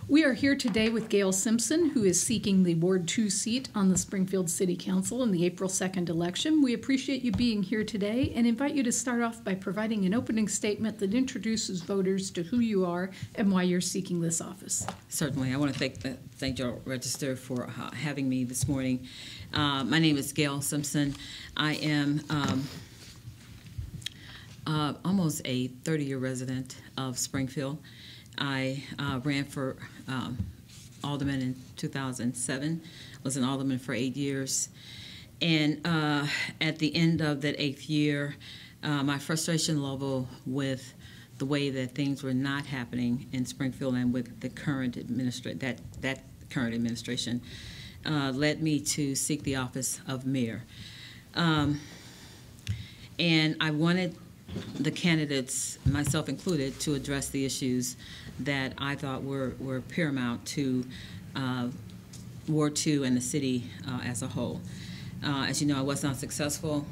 We are here today with Gail Simpson, who is seeking the Ward 2 seat on the Springfield City Council in the April 2nd election. We appreciate you being here today and invite you to start off by providing an opening statement that introduces voters to who you are and why you're seeking this office. Certainly. I want to thank your register for having me this morning. My name is Gail Simpson. I am almost a 30-year resident of Springfield. I ran for alderman in 2007, was an alderman for 8 years. And at the end of that 8th year, my frustration level with the way that things were not happening in Springfield and with the current current administration led me to seek the office of mayor. And I wanted the candidates, myself included, to address the issues that I thought were paramount to Ward 2 and the city as a whole. As you know, I was not successful,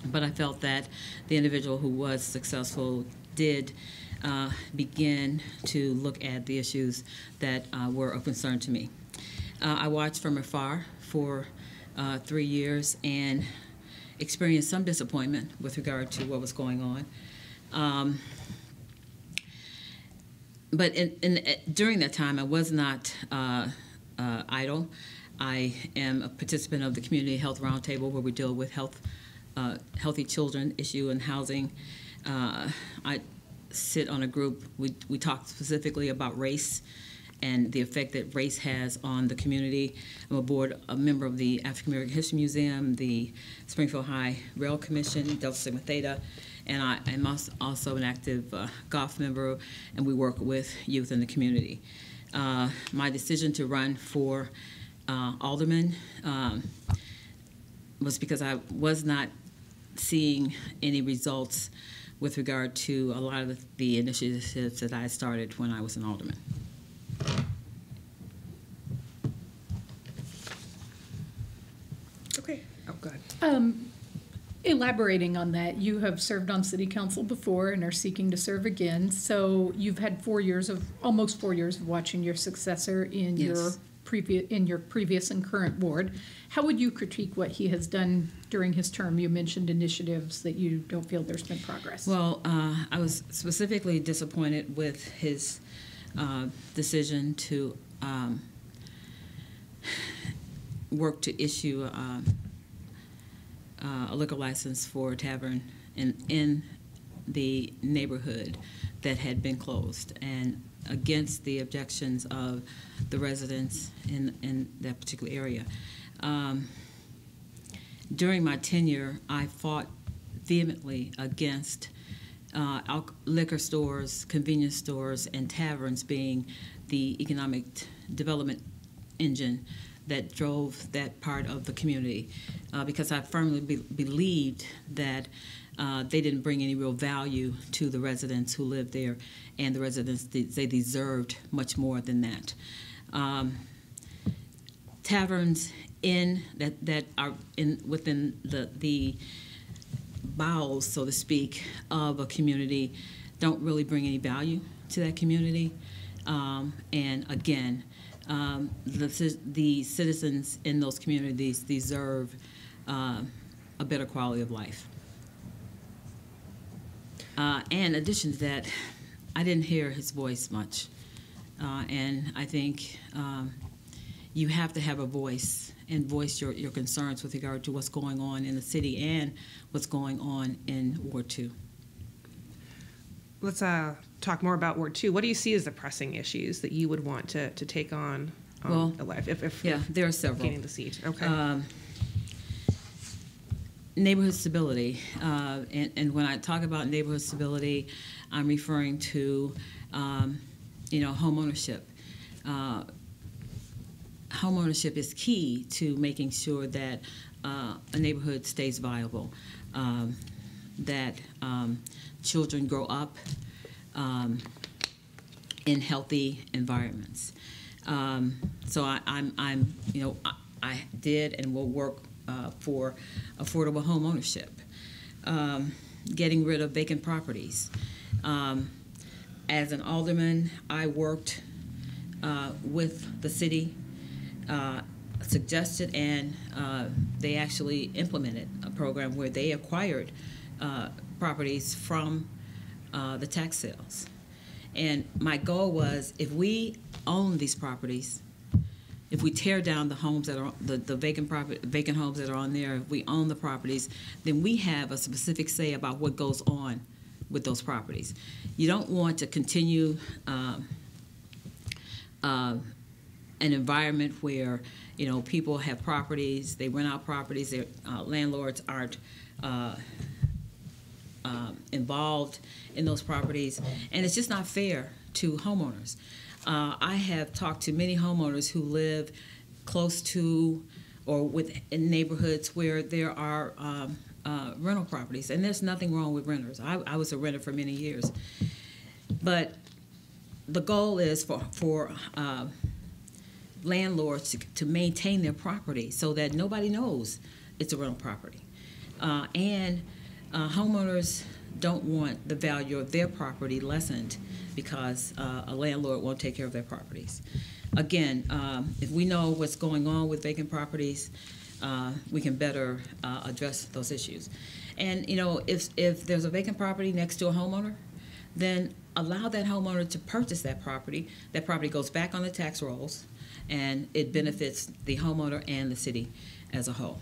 but I felt that the individual who was successful did begin to look at the issues that were of concern to me. I watched from afar for 3 years and experienced some disappointment with regard to what was going on. But during that time, I was not idle. I am a participant of the Community Health Roundtable, where we deal with healthy children issue and housing. I sit on a group. We talk specifically about race and the effect that race has on the community. I'm a member of the African American History Museum, the Springfield High Rail Commission, Delta Sigma Theta, and I am also an active golf member, and we work with youth in the community. My decision to run for alderman was because I was not seeing any results with regard to a lot of the initiatives that I started when I was an alderman. Okay. Oh, go ahead. Elaborating on that, you have served on city council before and are seeking to serve again. So you've had almost 4 years of watching your successor in Yes. your previous and current ward. How would you critique what he has done during his term? You mentioned initiatives that you don't feel there's been progress. Well, I was specifically disappointed with his decision to work to issue a liquor license for a tavern in the neighborhood that had been closed, and against the objections of the residents in that particular area. During my tenure, I fought vehemently against liquor stores, convenience stores, and taverns being the economic development engine that drove that part of the community, because I firmly believed that they didn't bring any real value to the residents who lived there, and the residents, they deserved much more than that. Taverns that are within the bowels, so to speak, of a community don't really bring any value to that community. And again, the citizens in those communities deserve a better quality of life. And in addition to that, I didn't hear his voice much. And I think you have to have a voice and voice your concerns with regard to what's going on in the city and what's going on in Ward 2. Let's talk more about Ward 2. What do you see as the pressing issues that you would want to take on life if there are several. Gaining the seat? Okay. Neighborhood stability, and when I talk about neighborhood stability, I'm referring to home ownership. Home ownership is key to making sure that a neighborhood stays viable, that children grow up in healthy environments. So I did and will work for affordable home ownership, getting rid of vacant properties. As an alderman, I worked with the city, suggested, and they actually implemented a program where they acquired properties from the tax sales. And my goal was, if we own these properties, if we tear down the homes that are the vacant homes that are on there, if we own the properties, then we have a specific say about what goes on with those properties. You don't want to continue an environment where, you know, people have properties, they rent out properties, their landlords aren't involved in those properties, and it's just not fair to homeowners. I have talked to many homeowners who live close to or in neighborhoods where there are rental properties, and there's nothing wrong with renters. I was a renter for many years, but the goal is for landlords to maintain their property so that nobody knows it's a rental property, and homeowners don't want the value of their property lessened because a landlord won't take care of their properties. Again, if we know what's going on with vacant properties, we can better address those issues. And, you know, if there's a vacant property next to a homeowner, then allow that homeowner to purchase that property. That property goes back on the tax rolls, and it benefits the homeowner and the city as a whole.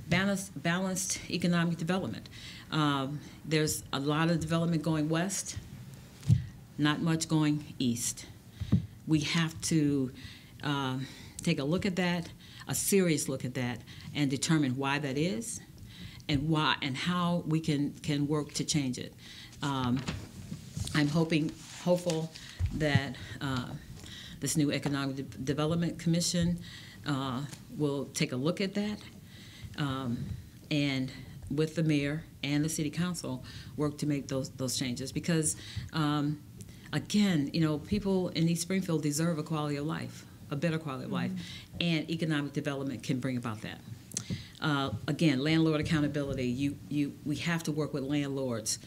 Balanced economic development. There's a lot of development going west, not much going east. We have to take a look at that, a serious look at that, and determine why that is, and how we can work to change it. I'm hopeful that this new Economic Development Commission will take a look at that, and with the mayor and the city council work to make those changes, because again, you know, people in East Springfield deserve a quality of life, a better quality of life, and economic development can bring about that. Again, landlord accountability. We have to work with landlords,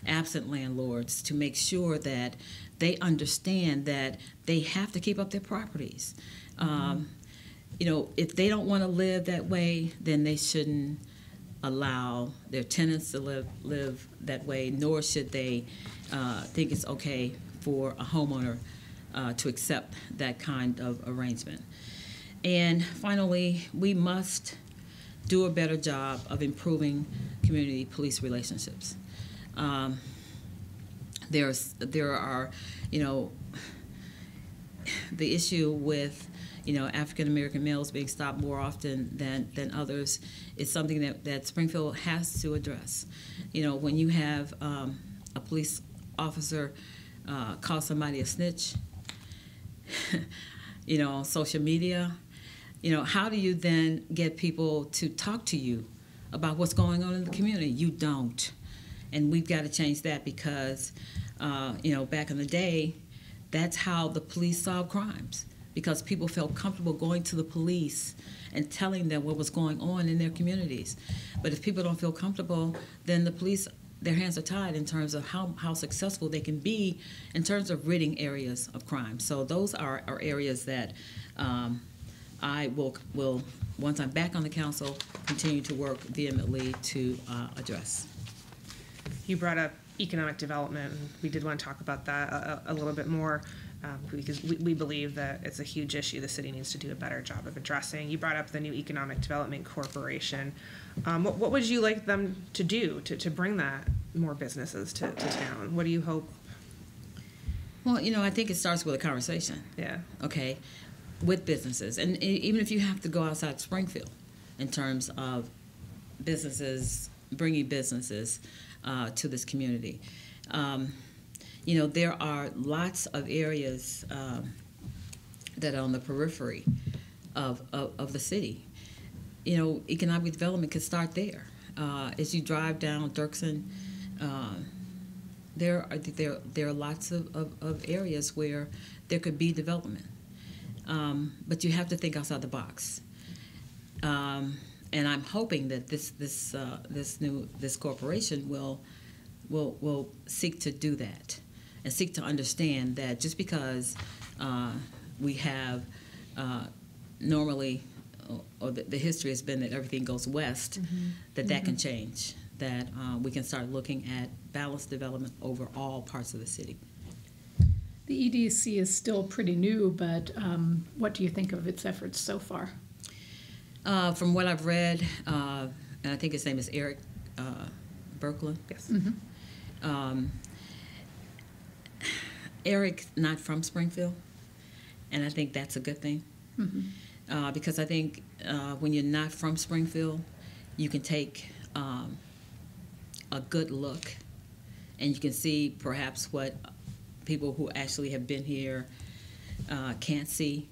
absent landlords, to make sure that they understand that they have to keep up their properties. You know, if they don't want to live that way, then they shouldn't allow their tenants to live that way, nor should they think it's okay for a homeowner to accept that kind of arrangement. And finally, we must do a better job of improving community-police relationships. There are, you know, the issue with, you know, African American males being stopped more often than others is something that Springfield has to address. You know, when you have a police officer call somebody a snitch, you know, on social media, you know, how do you then get people to talk to you about what's going on in the community? You don't. And we've got to change that, because, you know, back in the day, that's how the police solved crimes, because people felt comfortable going to the police and telling them what was going on in their communities. But if people don't feel comfortable, then the police, their hands are tied in terms of how successful they can be in terms of ridding areas of crime. So those are areas that I will, once I'm back on the council, continue to work vehemently to address. You brought up economic development, and we did want to talk about that a little bit more, because we believe that it's a huge issue the city needs to do a better job of addressing. You brought up the new Economic Development Corporation. What would you like them to do to bring that more businesses to town? What do you hope? Well, you know, I think it starts with a conversation. Yeah. Okay, with businesses. And even if you have to go outside Springfield in terms of businesses, bringing businesses to this community. You know, there are lots of areas that are on the periphery of the city. You know, economic development could start there. As you drive down Dirksen, there are lots of areas where there could be development, but you have to think outside the box. And I'm hoping that this corporation will seek to do that, and seek to understand that just because we have normally, or the history has been that everything goes west, that can change, that we can start looking at balanced development over all parts of the city. The EDC is still pretty new, but what do you think of its efforts so far? From what I've read, and I think his name is Eric Berkland. Yes. Eric, not from Springfield, and I think that's a good thing. Because I think when you're not from Springfield, you can take a good look, and you can see perhaps what people who actually have been here can't see.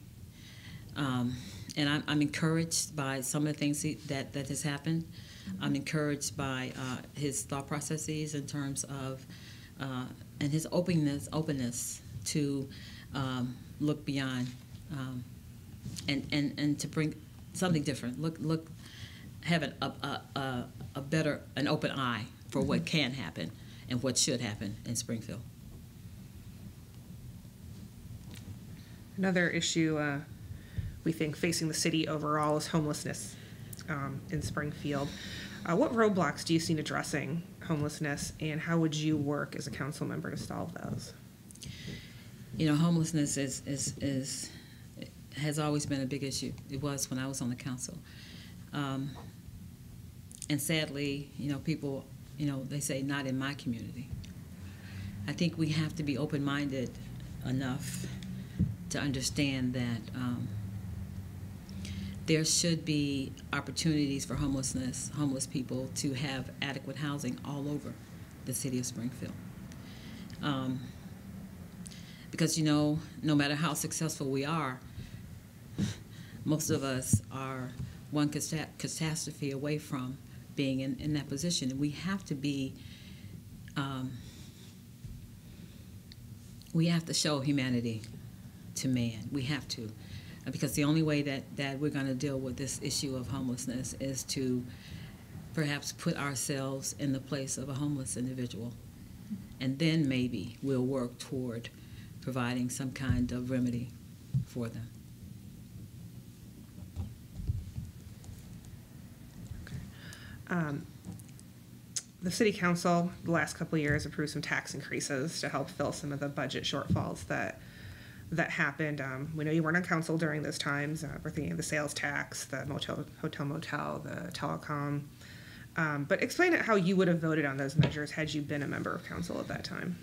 And I'm encouraged by some of the things that has happened. I'm encouraged by his thought processes in terms of and his openness to look beyond and to bring something different. Have an open eye for what can happen and what should happen in Springfield. Another issue we think facing the city overall is homelessness in Springfield. What roadblocks do you see in addressing homelessness, and how would you work as a council member to solve those? You know, homelessness has always been a big issue. It was when I was on the council. And sadly, you know, people, you know, they say not in my community. I think we have to be open-minded enough to understand that there should be opportunities for homeless people to have adequate housing all over the city of Springfield. Because, you know, no matter how successful we are, most of us are one catastrophe away from being in that position. And we have to be, we have to show humanity to man. We have to. Because the only way that we're going to deal with this issue of homelessness is to perhaps put ourselves in the place of a homeless individual. And then maybe we'll work toward providing some kind of remedy for them. The City Council, the last couple of years, approved some tax increases to help fill some of the budget shortfalls that happened. We know you weren't on council during those times. We're thinking of the sales tax, the hotel-motel, the telecom. But explain how you would have voted on those measures had you been a member of council at that time.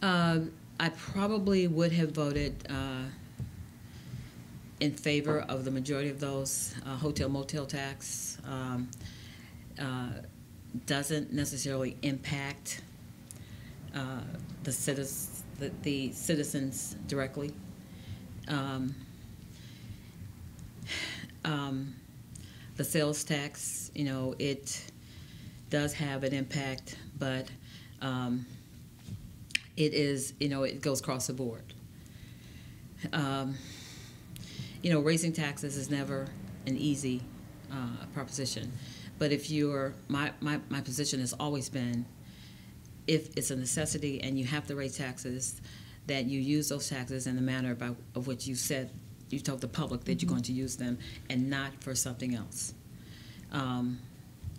I probably would have voted in favor of the majority of those. Hotel-motel tax doesn't necessarily impact the citizens directly. The sales tax, you know, it does have an impact, but it is, you know, it goes across the board. You know, raising taxes is never an easy proposition. But if you're, my position has always been, if it's a necessity and you have to raise taxes, that you use those taxes in the manner of which you told the public that you're going to use them, and not for something else.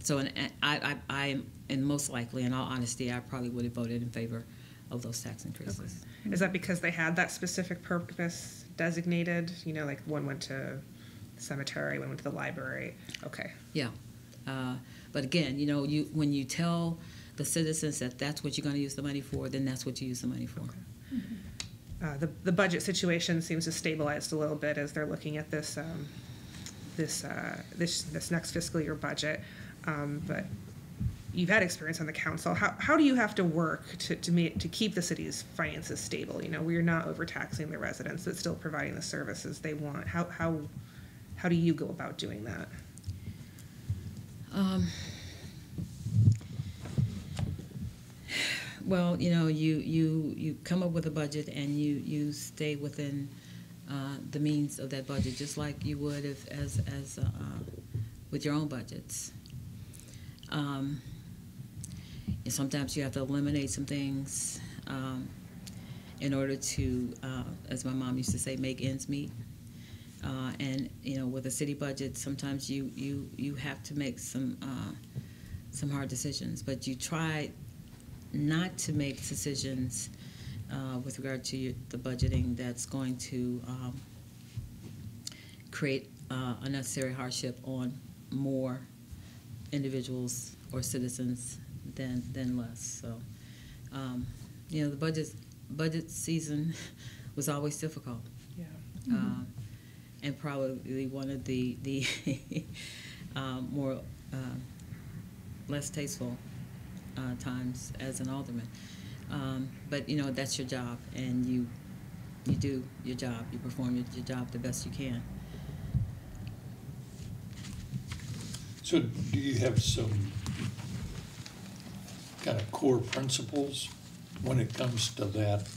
So, and most likely, in all honesty, I probably would have voted in favor of those tax increases. Okay. Is that because they had that specific purpose designated? You know, like one went to the cemetery, one went to the library. Okay. Yeah. But again, you know, when you tell the citizens that that's what you're going to use the money for, then that's what you use the money for. Okay. The budget situation seems to stabilize a little bit as they're looking at this next fiscal year budget. But you've had experience on the council. How do you have to work to keep the city's finances stable? You know, where you're not overtaxing the residents, but still providing the services they want. How do you go about doing that? Well, you know, you come up with a budget and you stay within the means of that budget, just like you would as with your own budgets. and sometimes you have to eliminate some things in order to, as my mom used to say, make ends meet. And with a city budget, sometimes you have to make some hard decisions, but you try not to make decisions with regard to the budgeting that's going to create unnecessary hardship on more individuals or citizens than less. So, the budget season was always difficult. Yeah. And probably one of the more less tasteful times as an alderman. But that's your job, and you do your job. You perform your job the best you can. So do you have some kind of core principles when it comes to that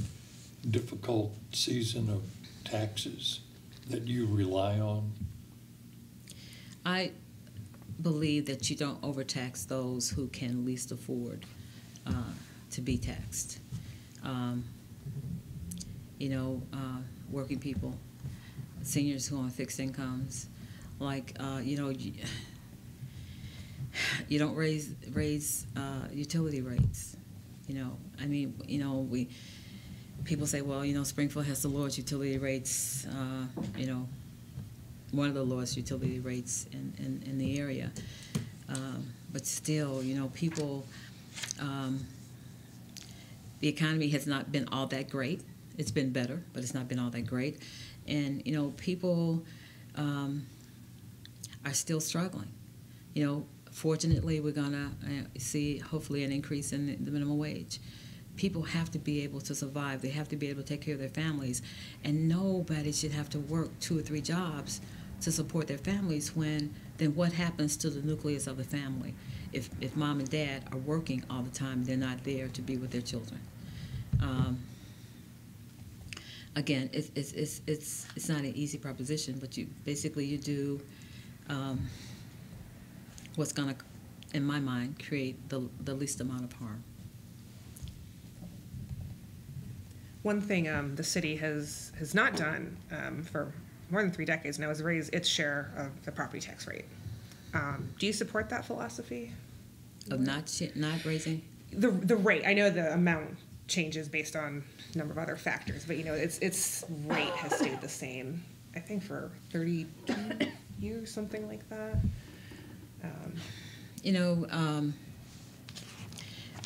difficult season of taxes that you rely on? I believe that you don't overtax those who can least afford to be taxed. Working people, seniors who are on fixed incomes, you don't raise utility rates. People say, well, Springfield has the lowest utility rates, one of the lowest utility rates in the area. But still, people, the economy has not been all that great. It's been better, but it's not been all that great. And, people are still struggling. Fortunately, we're going to see, hopefully, an increase in the minimum wage. People have to be able to survive. They have to be able to take care of their families. And nobody should have to work 2 or 3 jobs to support their families then what happens to the nucleus of the family? If mom and dad are working all the time, they're not there to be with their children. Again, it's not an easy proposition, but you do what's going to, in my mind, create the least amount of harm. One thing the city has not done for more than 3 decades now is raise its share of the property tax rate. Do you support that philosophy? Of not raising? The rate. I know the amount changes based on a number of other factors, but its rate has stayed the same, I think, for 32 years, something like that.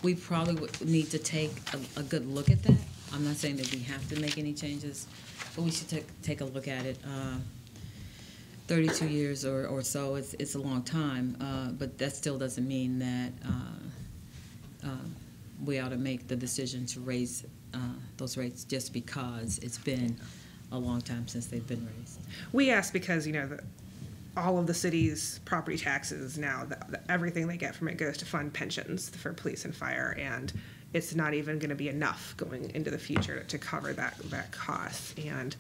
We probably would need to take a good look at that. I'm not saying that we have to make any changes, but we should take a look at it. 32 years or so, it's a long time, but that still doesn't mean that we ought to make the decision to raise those rates just because it's been a long time since they've been raised. We ask because, all of the city's property taxes now, everything they get from it goes to fund pensions for police and fire, and it's not even going to be enough going into the future to cover that cost. And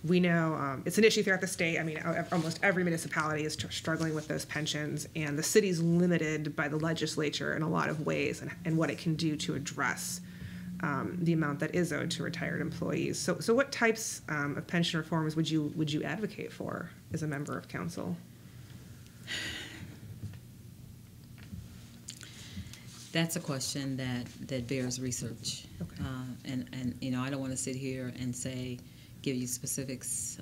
we know it's an issue throughout the state. Almost every municipality is struggling with those pensions, and the city's limited by the legislature in a lot of ways and what it can do to address the amount that is owed to retired employees. So what types of pension reforms would you advocate for as a member of council? That's a question that bears research. Okay. And I don't want to sit here and give you specifics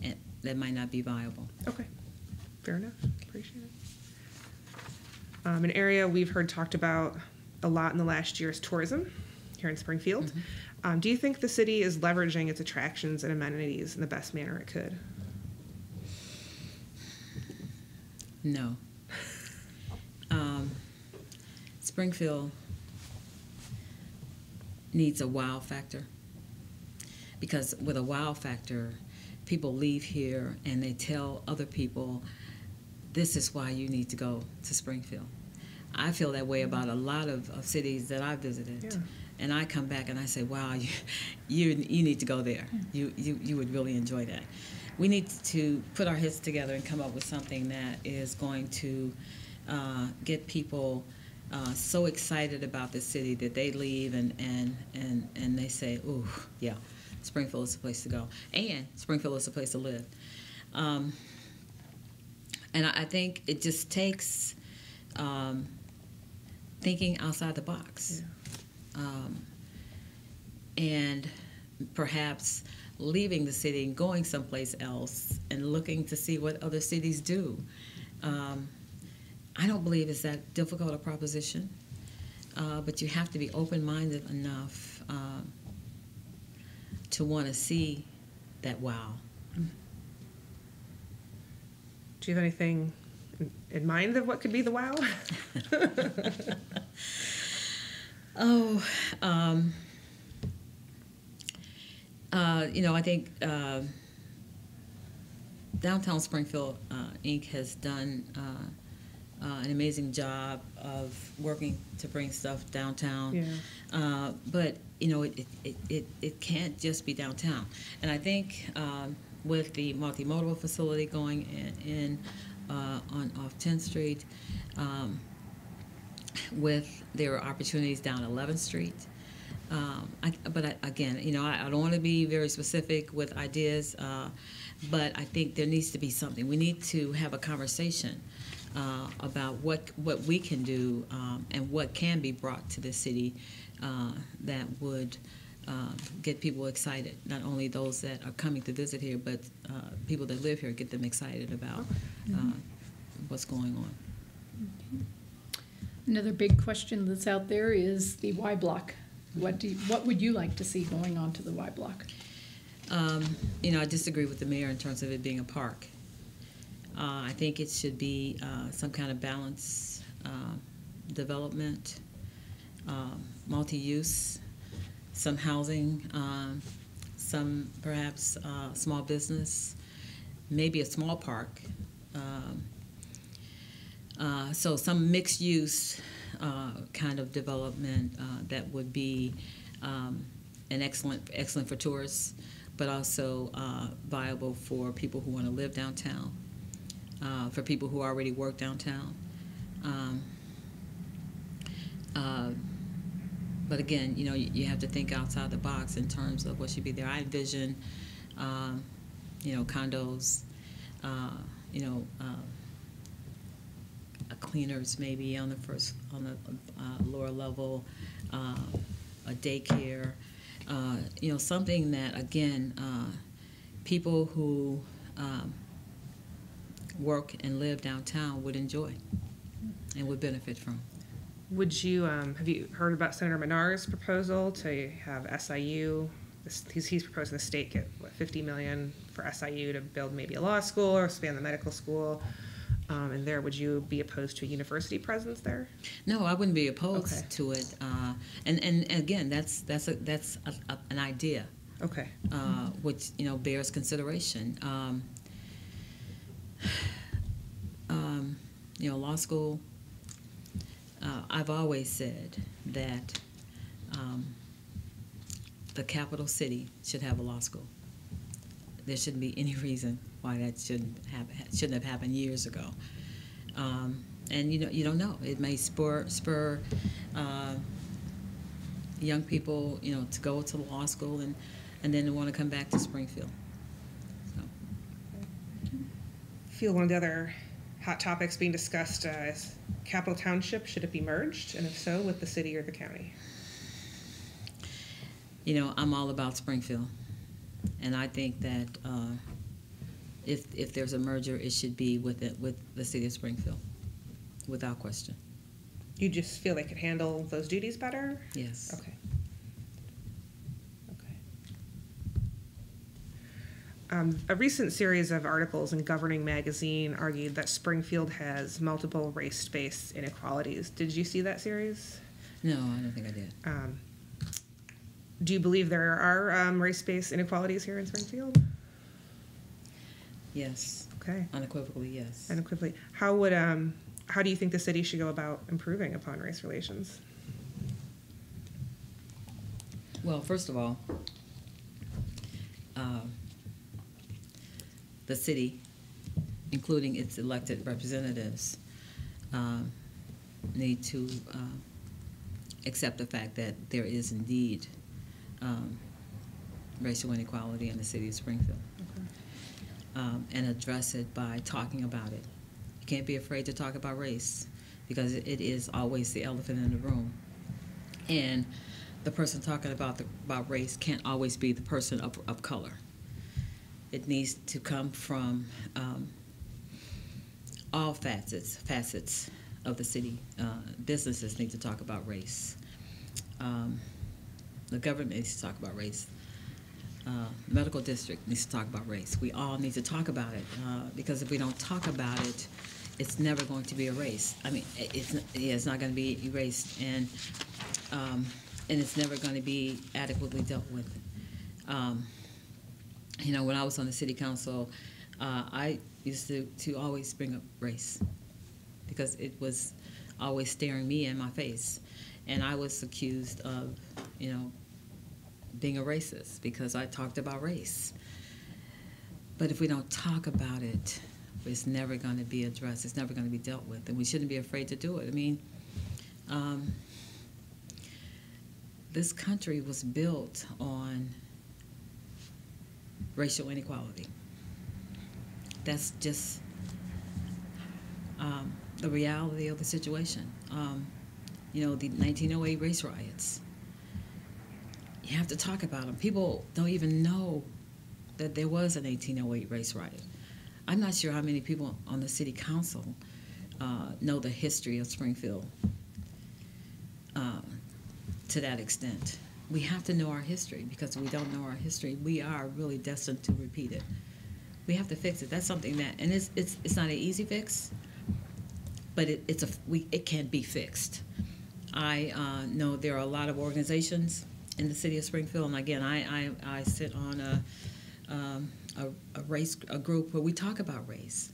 and that might not be viable. Okay, fair enough. Appreciate it. An area we've heard talked about a lot in the last year is tourism here in Springfield. Mm-hmm. Do you think the city is leveraging its attractions and amenities in the best manner it could? No. Springfield needs a wow factor, because with a wow factor, people leave here and they tell other people, this is why you need to go to Springfield. I feel that way about a lot of cities that I visited. Yeah. And I come back and I say, wow, you need to go there. You would really enjoy that. We need to put our heads together and come up with something that is going to get people so excited about the city that they leave and they say, "Ooh, yeah, Springfield is the place to go," and Springfield is the place to live. And I think it just takes thinking outside the box, and perhaps leaving the city and going someplace else and looking to see what other cities do. I don't believe it's that difficult a proposition, but you have to be open-minded enough to want to see that wow. Do you have anything in mind of what could be the wow? I think Downtown Springfield, Inc. has done an amazing job of working to bring stuff downtown. Yeah. But it can't just be downtown. And I think with the multimodal facility going in off 10th Street, with there are opportunities down 11th Street. I don't want to be very specific with ideas, but I think there needs to be something. We need to have a conversation about what we can do and what can be brought to the city that would get people excited. Not only those that are coming to visit here, but people that live here, get them excited about what's going on. Another big question that's out there is the Y block. What would you like to see going on to the Y block? I disagree with the mayor in terms of it being a park. I think it should be some kind of balance development, multi-use, some housing, some perhaps small business, maybe a small park. So some mixed use kind of development that would be an excellent for tourists, but also viable for people who want to live downtown, for people who already work downtown. But again, you have to think outside the box in terms of what should be there. I envision, condos, cleaners maybe on the lower level, a daycare, something that again people who work and live downtown would enjoy and would benefit from. Would you have you heard about Senator Menard's proposal to have SIU? He's proposing the state get $50 million for SIU to build maybe a law school or expand the medical school. And there, would you be opposed to a university presence there? No, I wouldn't be opposed to it. And again, that's an idea. Okay. Which bears consideration. Law school. I've always said that the capital city should have a law school. There shouldn't be any reason why that shouldn't have happened years ago. And you don't know. It may spur young people to go to law school and then to want to come back to Springfield. So. I feel one of the other hot topics being discussed is Capital Township. Should it be merged, and if so, with the city or the county? I'm all about Springfield, and I think that if there's a merger, it should be with the city of Springfield, without question. You just feel they could handle those duties better? Yes. Okay. A recent series of articles in Governing Magazine argued that Springfield has multiple race-based inequalities. Did you see that series? No, I don't think I did. Do you believe there are race-based inequalities here in Springfield? Yes. Okay. Unequivocally, yes. Unequivocally. How do you think the city should go about improving upon race relations? Well, first of all, the city, including its elected representatives, need to accept the fact that there is indeed racial inequality in the city of Springfield, and address it by talking about it. You can't be afraid to talk about race, because it is always the elephant in the room. And the person talking about race can't always be the person of color. It needs to come from all facets of the city. Businesses need to talk about race. The government needs to talk about race. Medical district needs to talk about race. We all need to talk about it, because if we don't talk about it, it's never going to be erased. I mean, it's not going to be erased, and it's never going to be adequately dealt with. You know, when I was on the city council, I used to always bring up race, because it was always staring me in my face, and I was accused of, you know, being a racist because I talked about race. But if we don't talk about it, it's never going to be addressed. It's never going to be dealt with, and we shouldn't be afraid to do it. I mean, this country was built on racial inequality. That's just the reality of the situation. You know, the 1908 race riots. You have to talk about them. People don't even know that there was an 1808 race riot. I'm not sure how many people on the city council know the history of Springfield to that extent. We have to know our history, because if we don't know our history, we are really destined to repeat it. We have to fix it. That's something that, and it's not an easy fix, but it can be fixed. I know there are a lot of organizations in the city of Springfield, and again, I sit on a group where we talk about race.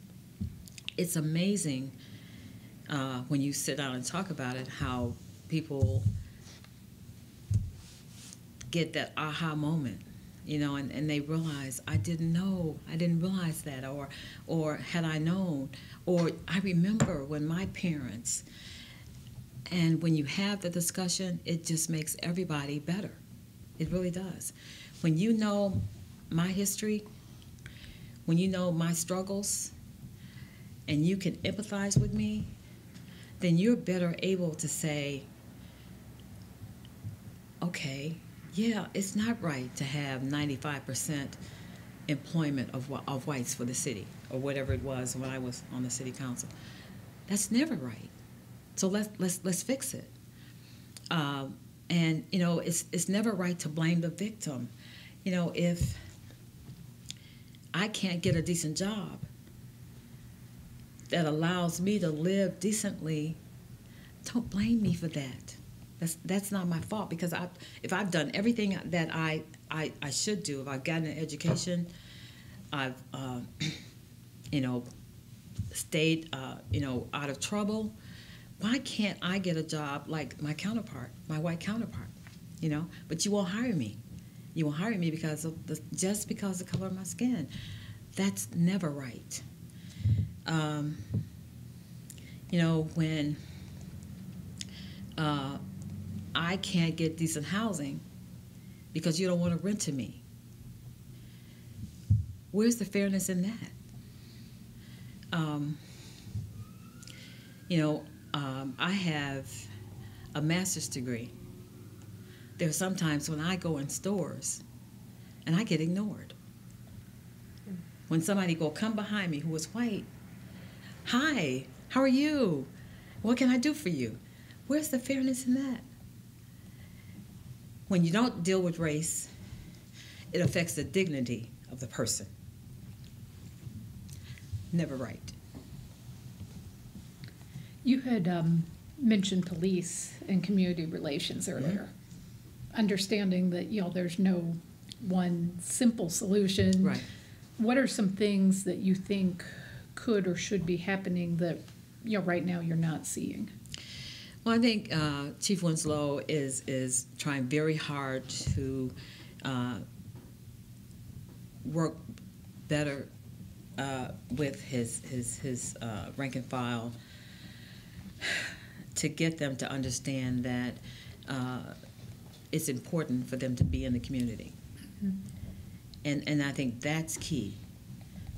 It's amazing when you sit down and talk about it, how people get that aha moment, you know, and they realize, I didn't realize that, or had I known, or I remember when my parents. And when you have the discussion, it just makes everybody better. It really does. When you know my history, when you know my struggles, and you can empathize with me, then you're better able to say, okay, yeah, it's not right to have 95% employment of whites for the city, or whatever it was when I was on the city council. That's never right. So let's fix it. And you know, it's never right to blame the victim. You know, if I can't get a decent job that allows me to live decently, don't blame me for that. That's not my fault, because if I've done everything that I should do, if I've gotten an education, I've you know, stayed you know, out of trouble. Why can't I get a job like my counterpart, my white counterpart? You know, but you won't hire me. You won't hire me just because of the color of my skin. That's never right. You know, when I can't get decent housing because you don't want to rent to me, where's the fairness in that? You know, I have a master's degree. There are some times when I go in stores and I get ignored. When somebody come behind me who is white, hi, how are you? What can I do for you? Where's the fairness in that? When you don't deal with race, it affects the dignity of the person. Never right. You had mentioned police and community relations earlier. Understanding that, you know, there's no one simple solution. Right. What are some things that you think could or should be happening that, you know, right now you're not seeing? Well, I think Chief Winslow is trying very hard to work better with his rank and file to get them to understand that it's important for them to be in the community. And I think that's key.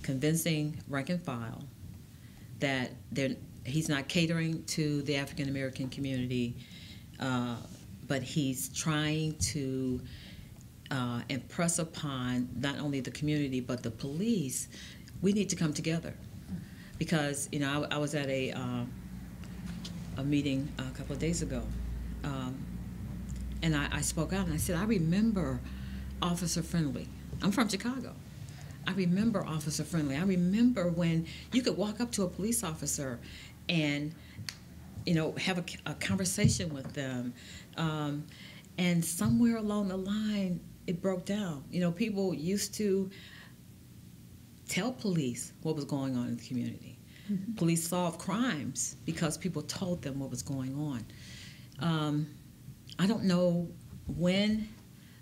Convincing rank and file that he's not catering to the African American community, but he's trying to impress upon not only the community but the police. We need to come together, because I was at a meeting a couple of days ago, and I spoke out and I said, I remember Officer Friendly. I'm from Chicago. I remember Officer Friendly. I remember when you could walk up to a police officer and have a conversation with them, and somewhere along the line it broke down. People used to tell police what was going on in the community. Mm-hmm. Police solved crimes because people told them what was going on. I don't know when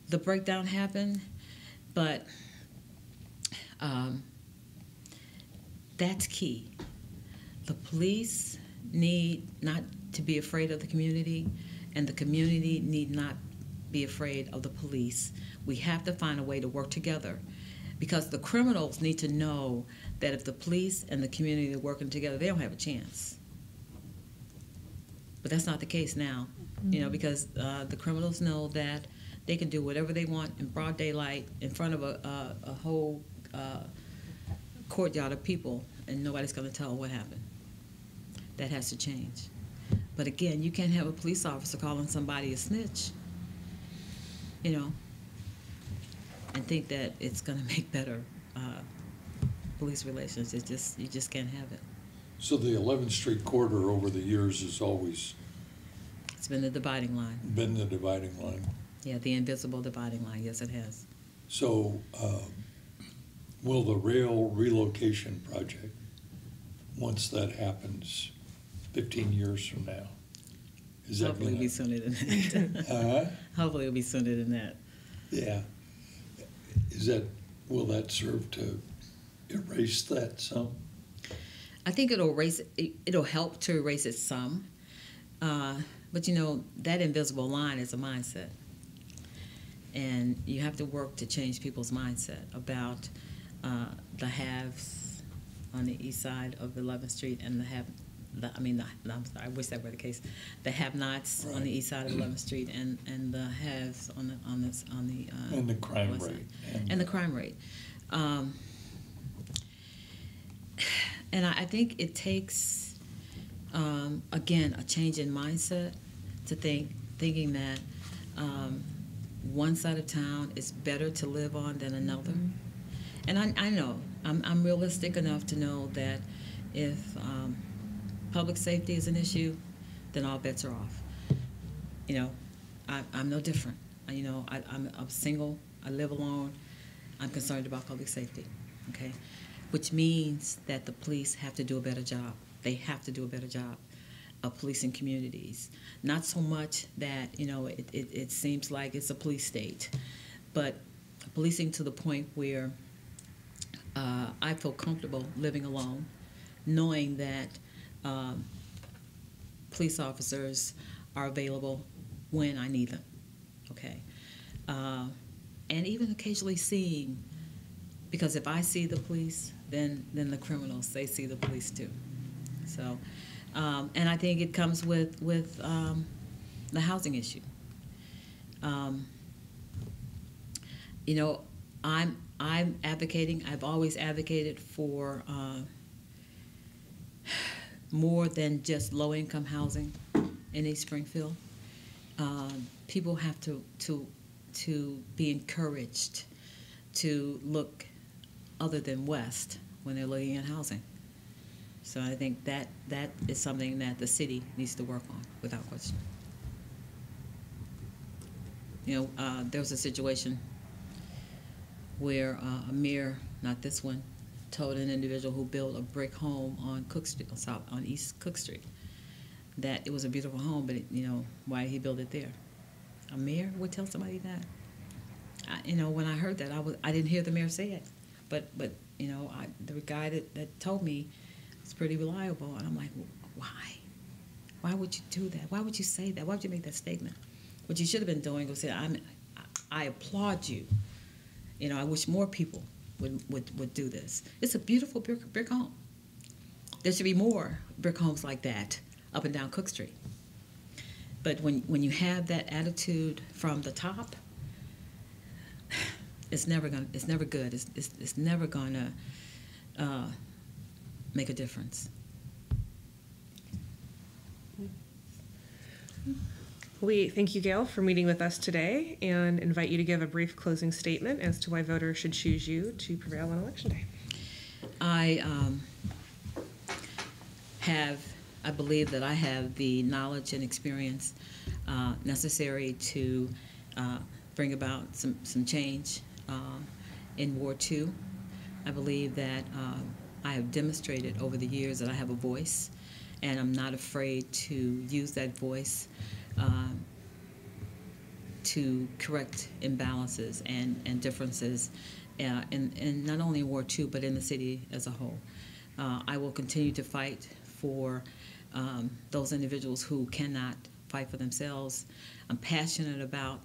the breakdown happened, but that's key. The police need not to be afraid of the community, and the community need not be afraid of the police. We have to find a way to work together, because the criminals need to know that if the police and the community are working together, they don't have a chance. But that's not the case now, because the criminals know that they can do whatever they want in broad daylight in front of a whole courtyard of people, and nobody's going to tell what happened. That has to change. But again, you can't have a police officer calling somebody a snitch, and think that it's going to make better police relations. You just can't have it. So the 11th Street corridor over the years has always It's been the dividing line. been the dividing line. Yeah, the invisible dividing line. Yes, it has. So will the rail relocation project, once that happens 15 years from now, is that Hopefully it'll be sooner than that. Hopefully it'll be sooner than that. Yeah. Will that serve to erase that some? I think it'll help to erase it some. But that invisible line is a mindset. And you have to work to change people's mindset about the haves on the east side of 11th Street and I'm sorry, I wish that were the case. The have-nots on the east side of 11th Street and the haves on the And the crime west rate. side. And the crime rate. And I think it takes, again, a change in mindset to thinking that one side of town is better to live on than another. And I know, I'm realistic enough to know that if public safety is an issue, then all bets are off. I'm no different. I'm single, I live alone, I'm concerned about public safety, okay? Which means that the police have to do a better job. They have to do a better job of policing communities. Not so much that, it seems like it's a police state, but policing to the point where I feel comfortable living alone, knowing that police officers are available when I need them, okay? And even occasionally seeing, because if I see the police, then the criminals, they see the police too. So, and I think it comes with the housing issue. I'm advocating, I've always advocated for more than just low-income housing in East Springfield. People have to be encouraged to look other than West when they're looking at housing. So I think that is something that the city needs to work on, without question. There was a situation where a mayor, not this one, told an individual who built a brick home on Cook Street, on East Cook Street, that it was a beautiful home, but why he built it there. A mayor would tell somebody that. When I heard that, I didn't hear the mayor say it, but the guy that told me was pretty reliable, and I'm like, why? Why would you do that? Why would you say that? Why would you make that statement? What you should have been doing was saying, I applaud you. You know, I wish more people would do this. It's a beautiful brick home. There should be more brick homes like that up and down Cook Street. But when you have that attitude from the top, it's never good. It's never gonna make a difference. We thank you, Gail, for meeting with us today and invite you to give a brief closing statement as to why voters should choose you to prevail on Election Day. I believe that I have the knowledge and experience necessary to bring about some change in Ward 2. I believe that I have demonstrated over the years that I have a voice, and I'm not afraid to use that voice to correct imbalances and differences in not only in Ward 2, but in the city as a whole. I will continue to fight for those individuals who cannot fight for themselves. I'm passionate about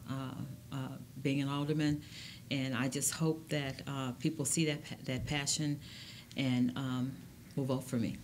being an alderman, and I just hope that people see that passion and will vote for me.